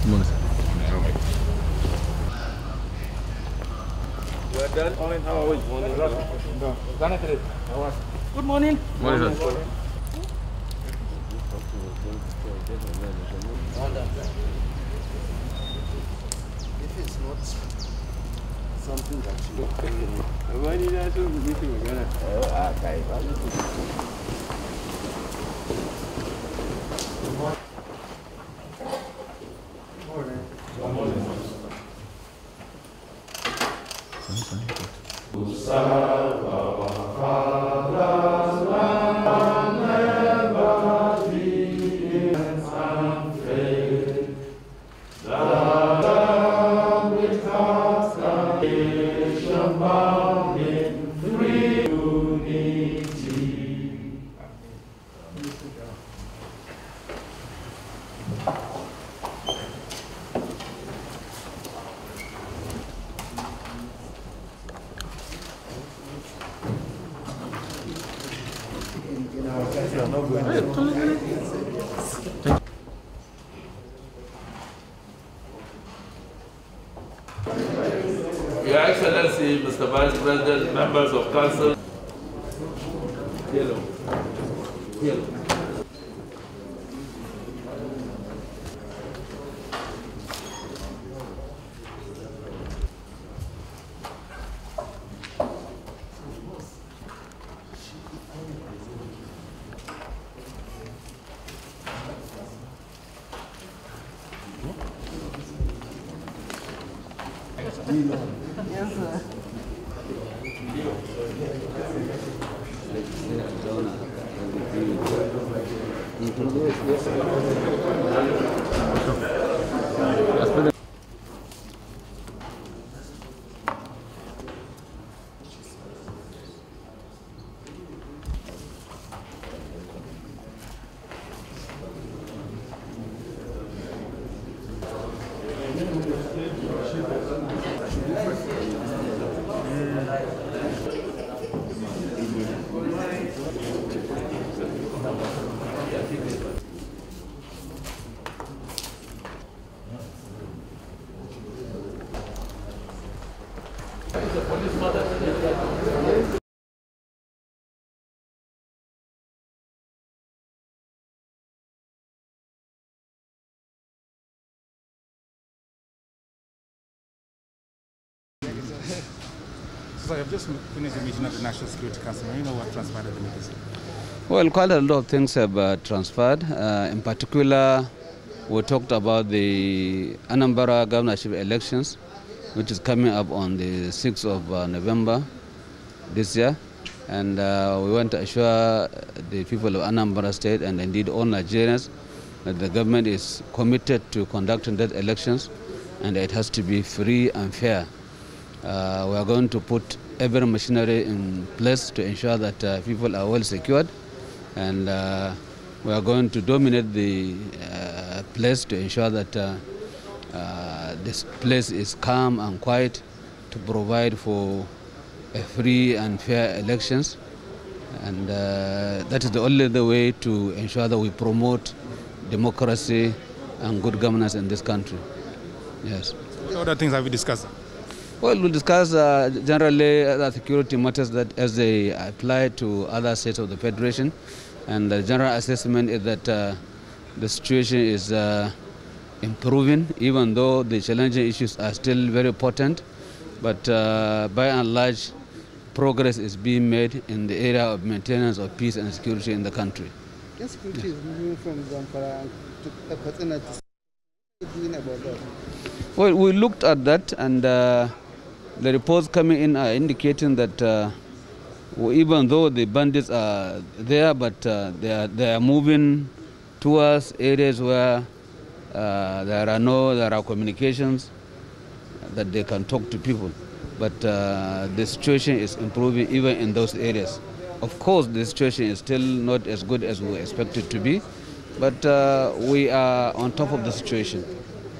Morning, sir. We are done. How are we? Good morning. Morning, sir. If it's not something that you Your Excellency, Mr. Vice President, members of Council. Yellow. Yes, sir. So I've just finished a meeting of the National Security Council. You know what transpired at the meeting? Well, quite a lot of things have transpired. In particular, we talked about the Anambra governorship elections, which is coming up on the 6th of November this year. And we want to assure the people of Anambra State and indeed all Nigerians that the government is committed to conducting those elections and it has to be free and fair. We are going to put every machinery in place to ensure that people are well secured, and we are going to dominate the place to ensure that this place is calm and quiet to provide for a free and fair elections, and that is the only way to ensure that we promote democracy and good governance in this country. Yes. What other things have we discussed? Well, we'll discuss generally the security matters that as they apply to other states of the Federation. And the general assessment is that the situation is improving, even though the challenging issues are still very potent. But by and large, progress is being made in the area of maintenance of peace and security in the country. Security is moving from Zamfara to Katsina. What are you doing about that? Well, we looked at that, and the reports coming in are indicating that even though the bandits are there, but they are moving towards areas where there are communications that they can talk to people. But the situation is improving even in those areas. Of course, the situation is still not as good as we expect it to be, but we are on top of the situation.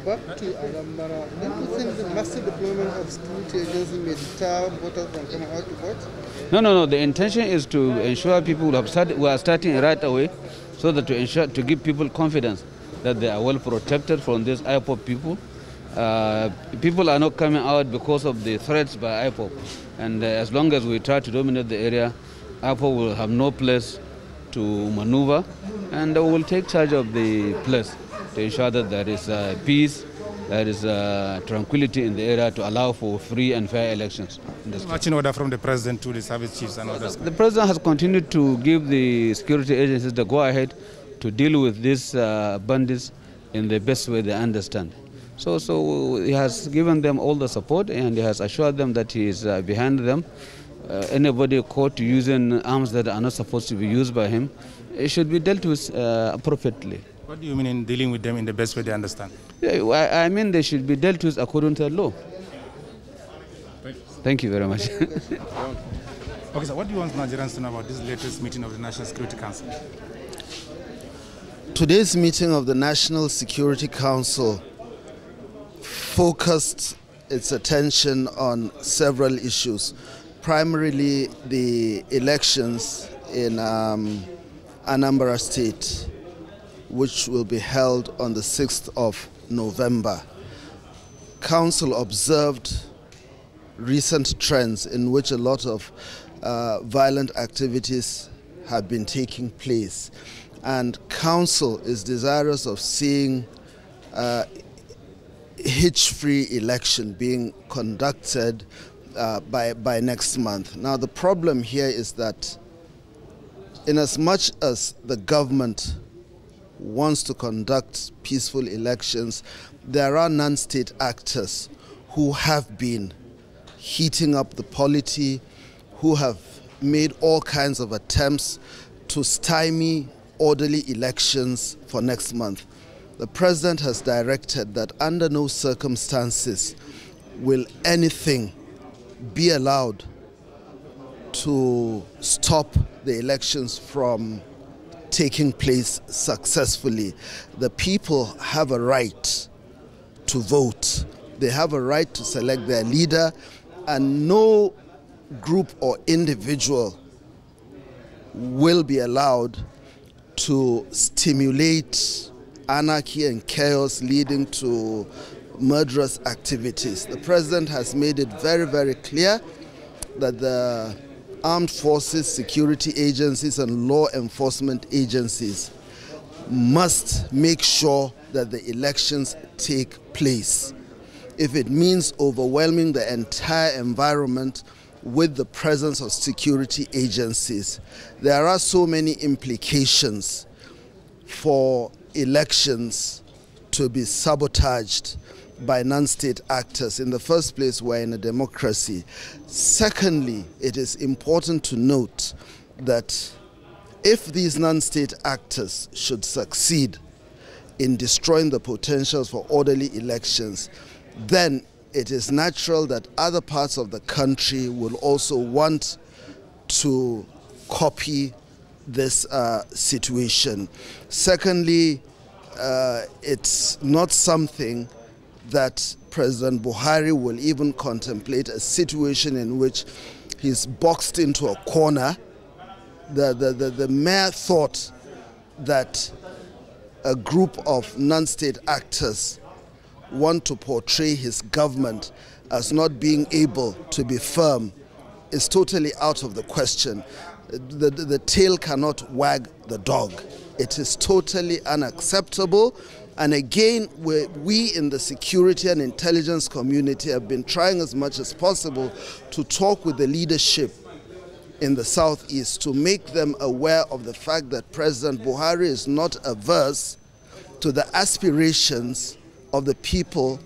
Back to Anambra, don't you think the massive deployment of security agencies may deter voters from coming out to vote? No. The intention is to ensure people who are starting right away, so that to give people confidence that they are well protected from these IPOB people. People are not coming out because of the threats by IPOB. And as long as we try to dominate the area, IPOB will have no place to maneuver, and we will take charge of the place to ensure that there is peace, there is tranquility in the area to allow for free and fair elections. Marching order from the president to the service chiefs and others. The president has continued to give the security agencies the go-ahead to deal with these bandits in the best way they understand. So he has given them all the support, and he has assured them that he is behind them. Anybody caught using arms that are not supposed to be used by him, it should be dealt with appropriately. What do you mean in dealing with them in the best way they understand? Yeah, I mean they should be dealt with according to the law. Thank you very much. Okay, so what do you want Nigerians to know about this latest meeting of the National Security Council? Today's meeting of the National Security Council focused its attention on several issues, primarily the elections in Anambra State, which will be held on the 6th of November. Council observed recent trends in which a lot of violent activities have been taking place, and Council is desirous of seeing hitch-free election being conducted by next month. Now, the problem here is that in as much as the government wants to conduct peaceful elections, there are non-state actors who have been heating up the polity, who have made all kinds of attempts to stymie orderly elections for next month. The president has directed that under no circumstances will anything be allowed to stop the elections from taking place successfully. The people have a right to vote. They have a right to select their leader, and no group or individual will be allowed to stimulate anarchy and chaos leading to murderous activities. The president has made it very, very clear that the armed forces, security agencies, and law enforcement agencies must make sure that the elections take place. If it means overwhelming the entire environment with the presence of security agencies, there are so many implications for elections to be sabotaged by non-state actors. In the first place, we're in a democracy. Secondly, it is important to note that if these non-state actors should succeed in destroying the potentials for orderly elections, then it is natural that other parts of the country will also want to copy this situation. Secondly, it's not something that President Buhari will even contemplate, a situation in which he's boxed into a corner. The mere thought that a group of non-state actors want to portray his government as not being able to be firm is totally out of the question. The tail cannot wag the dog. It is totally unacceptable. And again, we in the security and intelligence community have been trying as much as possible to talk with the leadership in the Southeast to make them aware of the fact that President Buhari is not averse to the aspirations of the people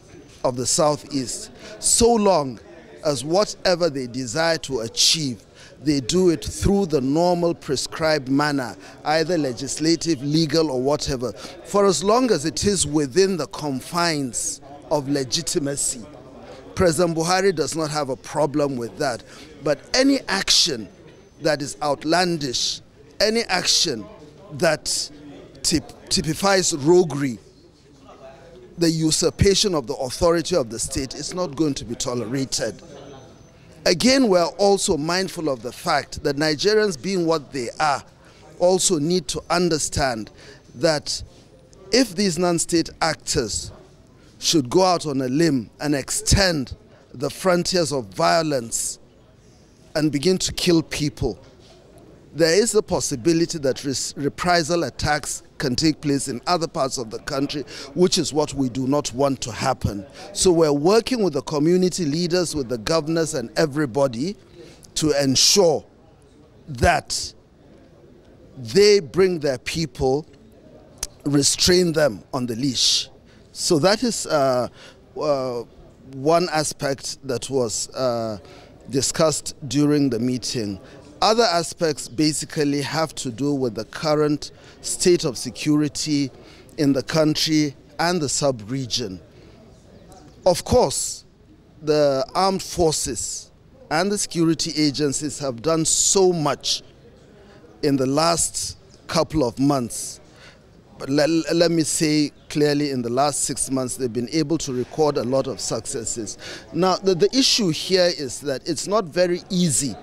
of the Southeast, so long as whatever they desire to achieve, they do it through the normal prescribed manner, either legislative, legal, or whatever, for as long as it is within the confines of legitimacy. President Buhari does not have a problem with that. But any action that is outlandish, any action that typifies roguery, the usurpation of the authority of the state, is not going to be tolerated. Again, we're also mindful of the fact that Nigerians, being what they are, also need to understand that if these non-state actors should go out on a limb and extend the frontiers of violence and begin to kill people, there is a possibility that reprisal attacks can take place in other parts of the country, which is what we do not want to happen. So we're working with the community leaders, with the governors and everybody to ensure that they bring their people, restrain them on the leash. So that is one aspect that was discussed during the meeting. Other aspects basically have to do with the current state of security in the country and the sub-region. Of course, the armed forces and the security agencies have done so much in the last couple of months. But let me say clearly, in the last 6 months, they've been able to record a lot of successes. Now, the issue here is that it's not very easy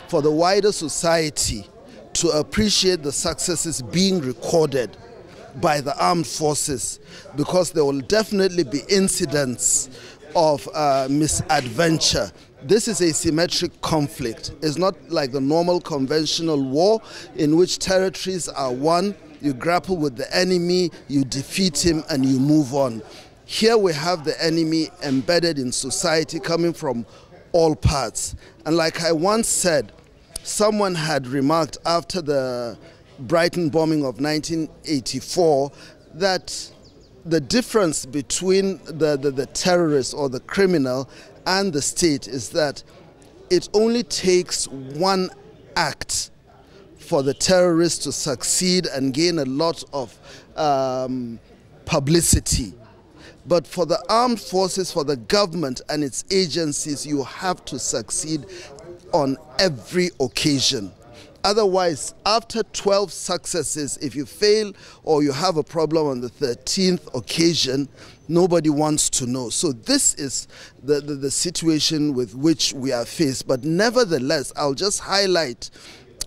for the wider society to appreciate the successes being recorded by the armed forces, because there will definitely be incidents of misadventure. This is a symmetric conflict. It's not like the normal conventional war in which territories are won, you grapple with the enemy, you defeat him, and you move on. Here we have the enemy embedded in society, coming from all parts. And like I once said, someone had remarked after the Brighton bombing of 1984 that the difference between the terrorist or the criminal and the state is that it only takes one act for the terrorists to succeed and gain a lot of publicity. But for the armed forces, for the government and its agencies, you have to succeed on every occasion. Otherwise, after 12 successes, if you fail or you have a problem on the 13th occasion, nobody wants to know. So this is the situation with which we are faced. But nevertheless, I'll just highlight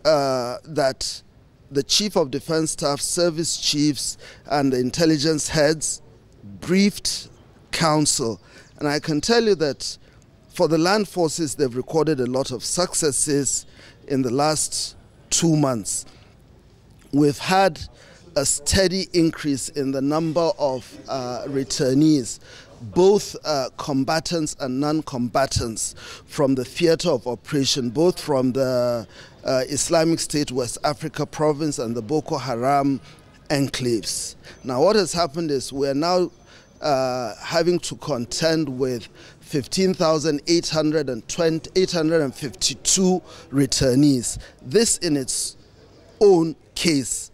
that the Chief of Defense Staff, service chiefs, and the intelligence heads briefed council. And I can tell you that for the land forces, they've recorded a lot of successes in the last 2 months. We've had a steady increase in the number of returnees, both combatants and non-combatants, from the theater of operation, both from the Islamic State West Africa province and the Boko Haram enclaves. Now what has happened is we're now having to contend with 15,852 returnees. This in its own case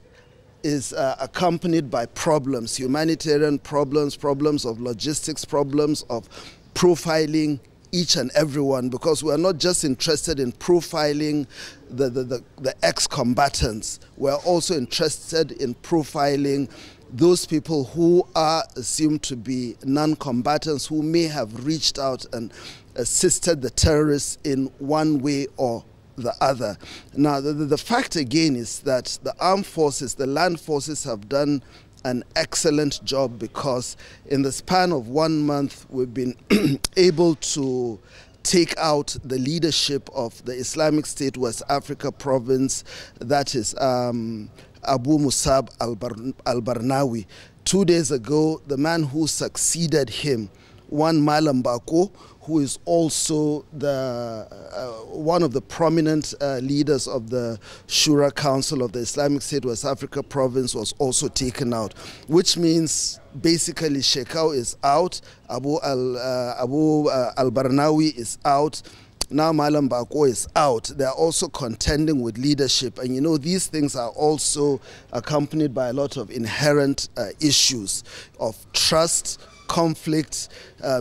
is accompanied by problems, humanitarian problems, problems of logistics, problems of profiling each and everyone, because we are not just interested in profiling the ex-combatants. We are also interested in profiling those people who are assumed to be non-combatants, who may have reached out and assisted the terrorists in one way or the other. Now, the fact again is that the armed forces, the land forces, have done an excellent job, because in the span of 1 month, we've been able to take out the leadership of the Islamic State West Africa province, that is Abu Musab al-Barnawi. 2 days ago, the man who succeeded him, one Malam Bako, who is also one of the prominent leaders of the Shura Council of the Islamic State West Africa province, was also taken out, which means basically Shekau is out, Abu al-Barnawi is out, now Malam Bako is out. They are also contending with leadership, and you know, these things are also accompanied by a lot of inherent issues of trust, conflict,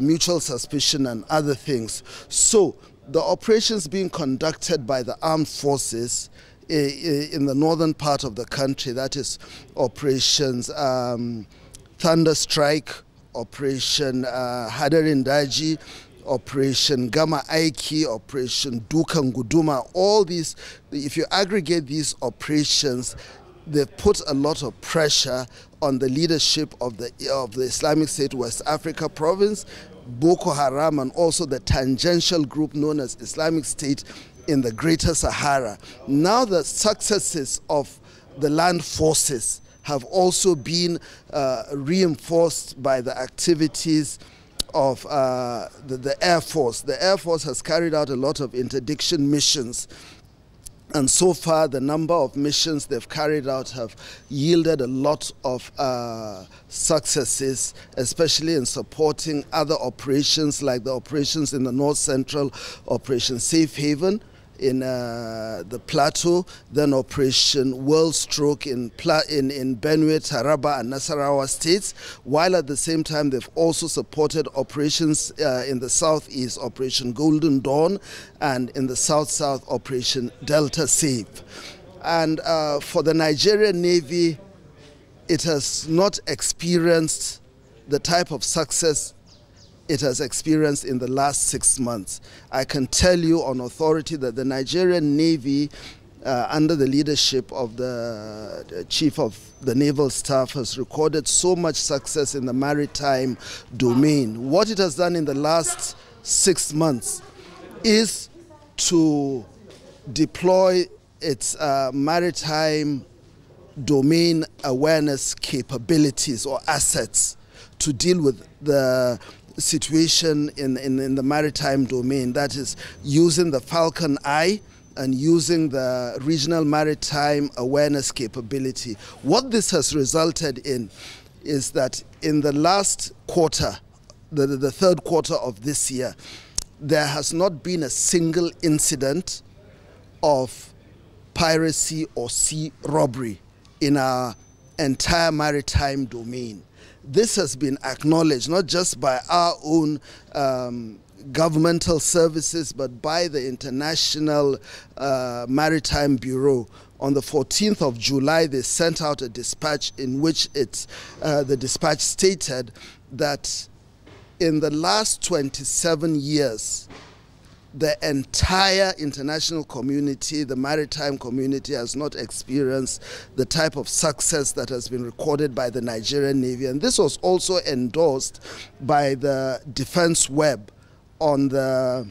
mutual suspicion, and other things. So the operations being conducted by the armed forces in the northern part of the country, that is operations Thunder Strike, Operation Hadarin Daji, Operation Gama Aiki, Operation Dukan Guduma, all these, if you aggregate these operations, they've put a lot of pressure on the leadership of the Islamic State West Africa province, Boko Haram, and also the tangential group known as Islamic State in the Greater Sahara. Now the successes of the land forces have also been reinforced by the activities of the Air Force. The Air Force has carried out a lot of interdiction missions, and so far the number of missions they've carried out have yielded a lot of successes, especially in supporting other operations like the operations in the North Central, Operation Safe Haven in the Plateau, then Operation World Stroke in Benue, Taraba and Nasarawa states, while at the same time they've also supported operations in the Southeast, Operation Golden Dawn, and in the South-South, Operation Delta Safe. And for the Nigerian Navy, it has not experienced the type of success it has experienced in the last 6 months. I can tell you on authority that the Nigerian Navy, under the leadership of the Chief of the Naval Staff, has recorded so much success in the maritime domain. What it has done in the last 6 months is to deploy its maritime domain awareness capabilities or assets to deal with the situation in the maritime domain, that is using the Falcon Eye and using the regional maritime awareness capability. What this has resulted in is that in the last quarter, the third quarter of this year, there has not been a single incident of piracy or sea robbery in our entire maritime domain. This has been acknowledged not just by our own governmental services, but by the International Maritime Bureau. On the 14th of July, they sent out a dispatch in which the dispatch stated that in the last 27 years, the entire international community, the maritime community, has not experienced the type of success that has been recorded by the Nigerian Navy. And this was also endorsed by the Defense Web on the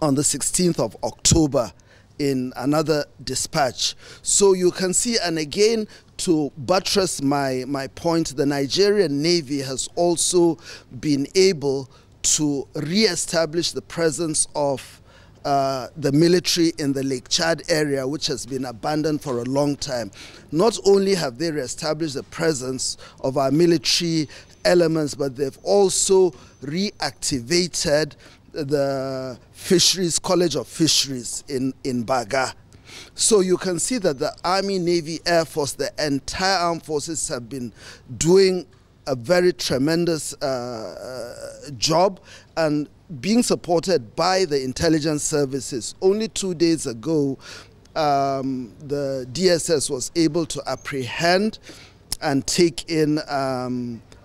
16th of October in another dispatch. So you can see, and again, to buttress my point, the Nigerian Navy has also been able to re-establish the presence of the military in the Lake Chad area, which has been abandoned for a long time. Not only have they re-established the presence of our military elements, but they've also reactivated the Fisheries, College of Fisheries in Baga. So you can see that the Army, Navy, Air Force, the entire armed forces have been doing a very tremendous job and being supported by the intelligence services. Only 2 days ago, the DSS was able to apprehend and take in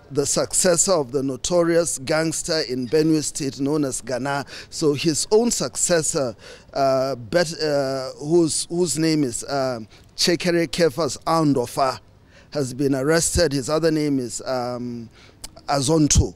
the successor of the notorious gangster in Benue State known as Ghana. So his own successor, whose name is Chekere Kefas Andofa, has been arrested. His other name is Azonto.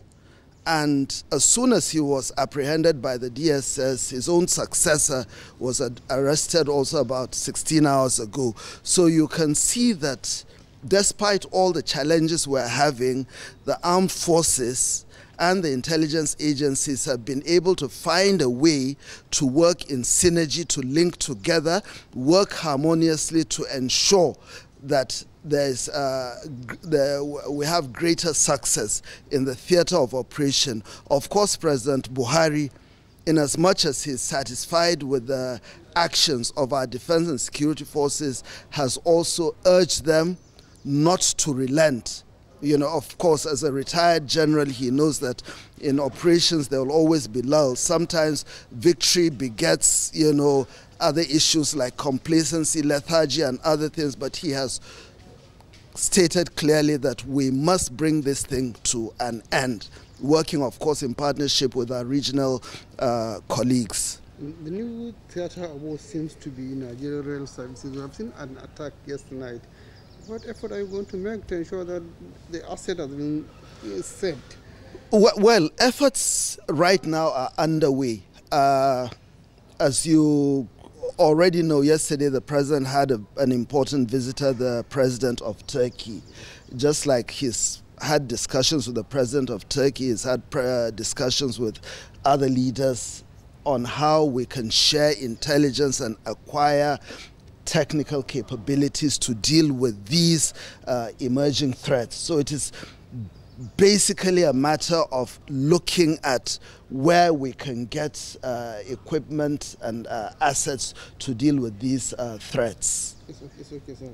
And as soon as he was apprehended by the DSS, his own successor was arrested also about 16 hours ago. So you can see that despite all the challenges we're having, the armed forces and the intelligence agencies have been able to find a way to work in synergy, to link together, work harmoniously to ensure that we have greater success in the theater of operation. Of course, President Buhari, in as much as he's satisfied with the actions of our defense and security forces, has also urged them not to relent. You know, of course, as a retired general, he knows that in operations there will always be lulls. Sometimes victory begets, you know, other issues like complacency, lethargy, and other things, but he has stated clearly that we must bring this thing to an end, working, of course, in partnership with our regional colleagues. The new theatre award seems to be Nigerian Rail Services. We have seen an attack yesterday night What effort are you going to make to ensure that the asset has been saved? Well, efforts right now are underway. As you already know, yesterday the president had an important visitor, the president of Turkey. Just like he's had discussions with the president of Turkey, he's had discussions with other leaders on how we can share intelligence and acquire technical capabilities to deal with these emerging threats. So it is basically a matter of looking at where we can get equipment and assets to deal with these threats. It's okay, sir.